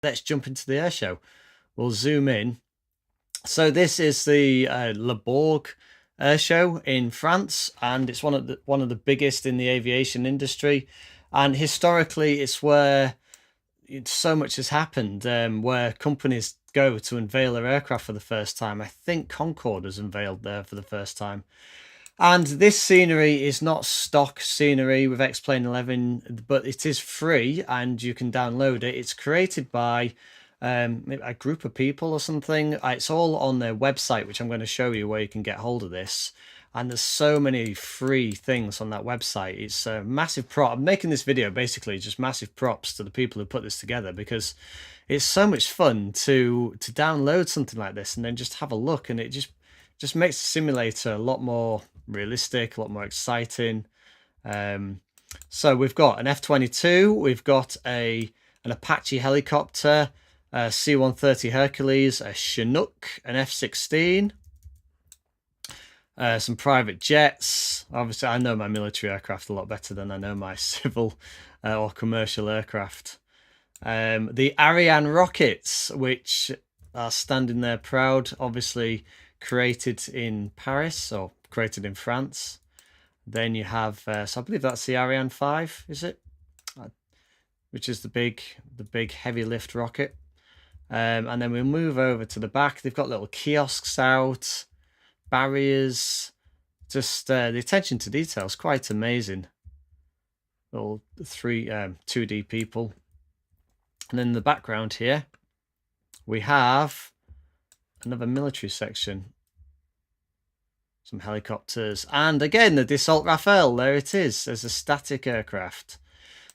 let's jump into the air show. We'll zoom in. So this is the Le Bourg air show in France, and it's one of the biggest in the aviation industry. And historically, it's where so much has happened, where companies go to unveil their aircraft for the first time. I think Concorde was unveiled there for the first time. And this scenery is not stock scenery with X-Plane 11, but it is free and you can download it. It's created by a group of people or something. It's all on their website, which I'm going to show you where you can get hold of this. And there's so many free things on that website. It's a massive prop. I'm making this video basically just massive props to the people who put this together, because it's so much fun to download something like this and then just have a look, and it just makes the simulator a lot more realistic, a lot more exciting. So we've got an F-22, we've got an Apache helicopter, a C-130 Hercules, a Chinook, an F-16, some private jets. Obviously, I know my military aircraft a lot better than I know my civil or commercial aircraft. The Ariane rockets, which are standing there proud, obviously created in Paris, or created in France. Then you have, so I believe that's the Ariane 5, is it? Which is the big heavy lift rocket. And then we move over to the back. They've got little kiosks out, barriers, just the attention to detail is quite amazing. Little 2D people. And then in the background here, we have another military section. Some helicopters, and again the Dassault Rafael. There it is. There's a static aircraft.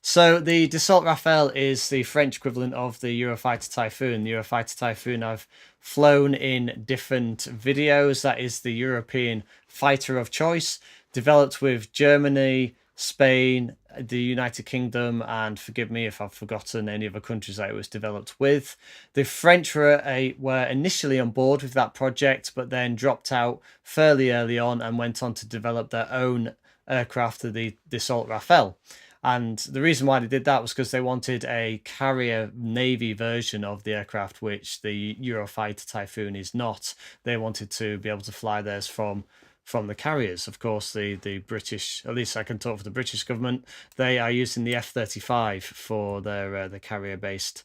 So the Dassault Rafael is the French equivalent of the Eurofighter Typhoon. The Eurofighter Typhoon I've flown in different videos. That is the European fighter of choice, developed with Germany, Spain, the United Kingdom, and forgive me if I've forgotten any other countries that it was developed with. The French were initially on board with that project, but then dropped out fairly early on and went on to develop their own aircraft, the Dassault Rafael. And the reason why they did that was because they wanted a carrier navy version of the aircraft, which the Eurofighter Typhoon is not. They wanted to be able to fly theirs from the carriers. Of course, the British, at least I can talk for the British government, they are using the F-35 for their the carrier-based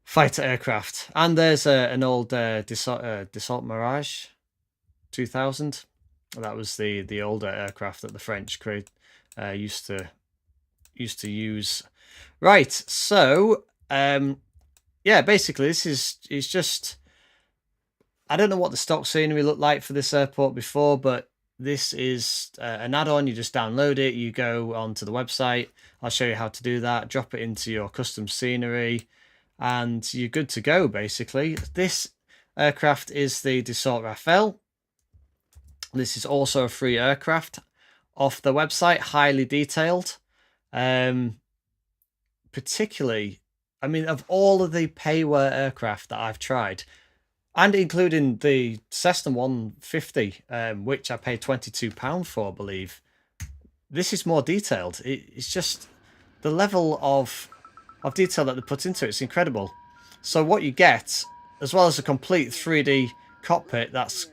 fighter aircraft. And there's an old Dassault Mirage 2000. That was the older aircraft that the French used to use. Right, so yeah, basically this is just, I don't know what the stock scenery looked like for this airport before, but this is an add-on. You just download it, you go onto the website, I'll show you how to do that, drop it into your custom scenery, and you're good to go, basically. This aircraft is the Dassault Rafael. This is also a free aircraft off the website, highly detailed. Particularly, I mean, of all of the payware aircraft that I've tried, and including the Cessna 150, which I paid £22 for, I believe, this is more detailed. It's just the level of detail that they put into it. It's incredible. So what you get, as well as a complete 3D cockpit, that's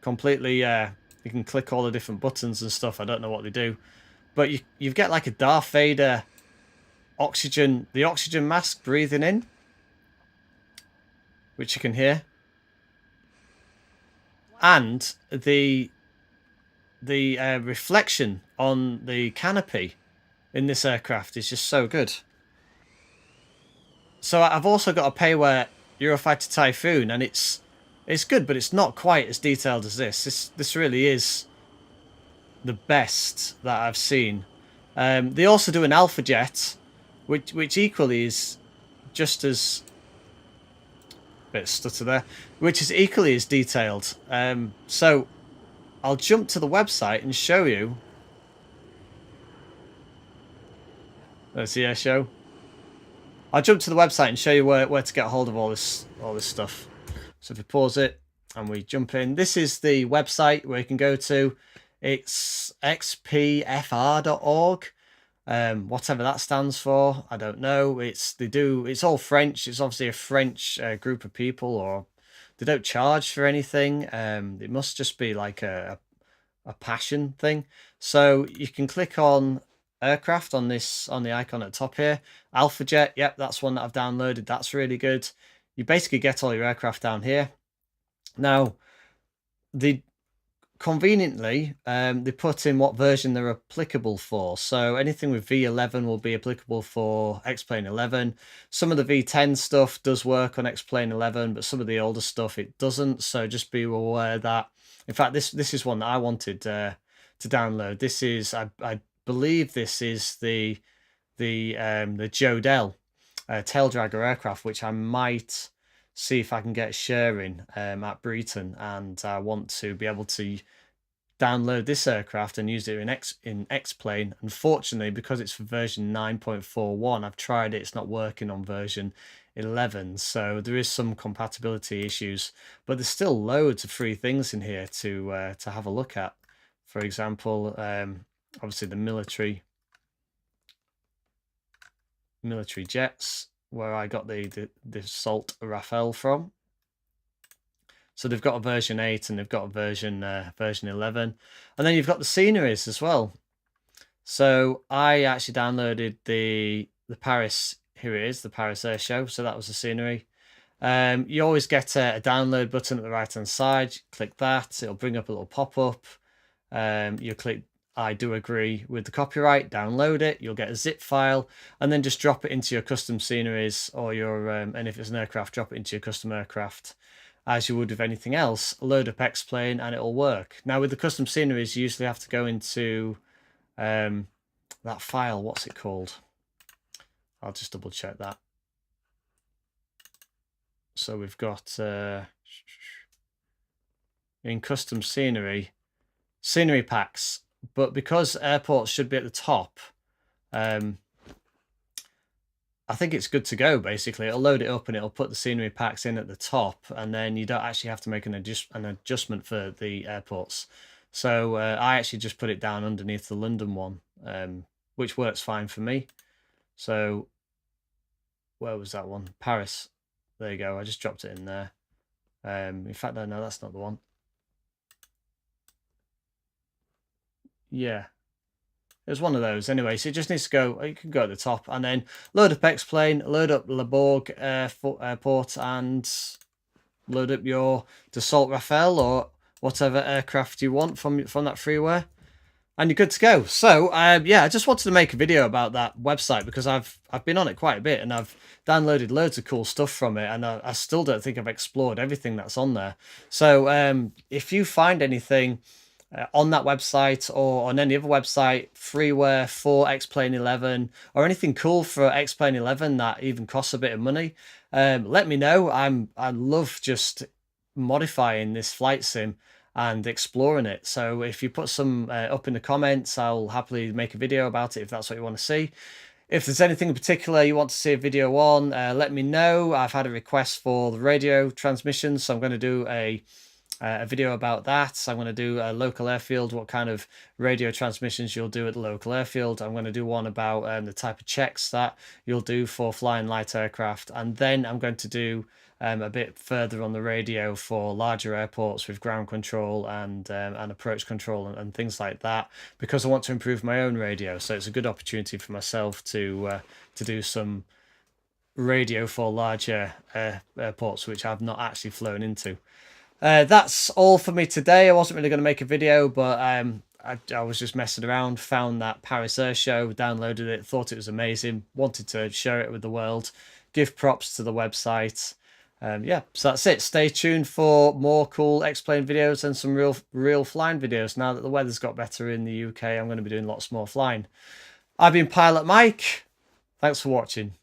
completely, you can click all the different buttons and stuff. I don't know what they do. But you get like a Darth Vader the oxygen mask breathing in, which you can hear. And the reflection on the canopy in this aircraft is just so good. So I've also got a payware Eurofighter Typhoon, and it's good, but it's not quite as detailed as this. This really is the best that I've seen. They also do an Alpha Jet, which equally is just as, bit stutter there, which is equally as detailed. So I'll jump to the website and show you. There's the air show. I'll jump to the website and show you where to get a hold of all this stuff. So if we pause it and we jump in, this is the website where you can go to. It's xpfr.org. whatever that stands for, I don't know. It's all French. It's obviously a French group of people, or they don't charge for anything. It must just be like a passion thing. So you can click on aircraft on the icon at the top here. AlphaJet, yep, that's one that I've downloaded. That's really good. You basically get all your aircraft down here. Now, conveniently, they put in what version they're applicable for. So anything with V11 will be applicable for X-Plane 11. Some of the V10 stuff does work on X-Plane 11, but some of the older stuff it doesn't. So just be aware that. In fact, this is one that I wanted to download. This is, I believe, this is the Jodel tail dragger aircraft, which I might see if I can get sharing at Breton, and I want to be able to download this aircraft and use it in X-Plane. Unfortunately, because it's for version 9.41, I've tried it, it's not working on version 11, so there is some compatibility issues, but there's still loads of free things in here to have a look at. For example, obviously the military jets, where I got the Dassault Rafael from. So they've got a version 8 and they've got a version 11, and then you've got the sceneries as well. So I actually downloaded the Paris. Here it is, the Paris Airshow. So that was the scenery. You always get a download button at the right hand side. Click that, it'll bring up a little pop up. You click I do agree with the copyright, download it, you'll get a zip file, and then just drop it into your custom sceneries, or your and if it's an aircraft, drop it into your custom aircraft as you would with anything else. Load up X-Plane and it'll work. Now with the custom sceneries, you usually have to go into that file. What's it called? I'll just double check that. So we've got in custom scenery packs, but because airports should be at the top, I think it's good to go. Basically, it'll load it up and it'll put the scenery packs in at the top, and then you don't actually have to make an adjustment for the airports. So I actually just put it down underneath the London one, which works fine for me. So where was that one? Paris. There you go. I just dropped it in there. In fact, no, that's not the one. Yeah, it was one of those. Anyway, so it just needs to go, you can go at the top, and then load up X-Plane, load up Le Bourg Airport, and load up your Dassault Rafael or whatever aircraft you want from that freeware, and you're good to go. So yeah, I just wanted to make a video about that website because I've been on it quite a bit, and I've downloaded loads of cool stuff from it, and I still don't think I've explored everything that's on there. So if you find anything on that website or on any other website, freeware for X-Plane 11 or anything cool for X-Plane 11 that even costs a bit of money, let me know. I love just modifying this flight sim and exploring it. So if you put some up in the comments, I'll happily make a video about it if that's what you want to see. If there's anything in particular you want to see a video on, let me know. I've had a request for the radio transmissions, so I'm going to do a video about that. I'm going to do a local airfield, what kind of radio transmissions you'll do at the local airfield. I'm going to do one about the type of checks that you'll do for flying light aircraft, and then I'm going to do a bit further on the radio for larger airports with ground control and approach control and things like that, because I want to improve my own radio. So it's a good opportunity for myself to do some radio for larger airports, which I've not actually flown into. That's all for me today. I wasn't really going to make a video, but I was just messing around, found that Paris Airshow, downloaded it, thought it was amazing, wanted to share it with the world, give props to the website. Yeah, so that's it. Stay tuned for more cool X-Plane videos and some real flying videos. Now that the weather's got better in the UK, I'm going to be doing lots more flying. I've been Pilot Mike. Thanks for watching.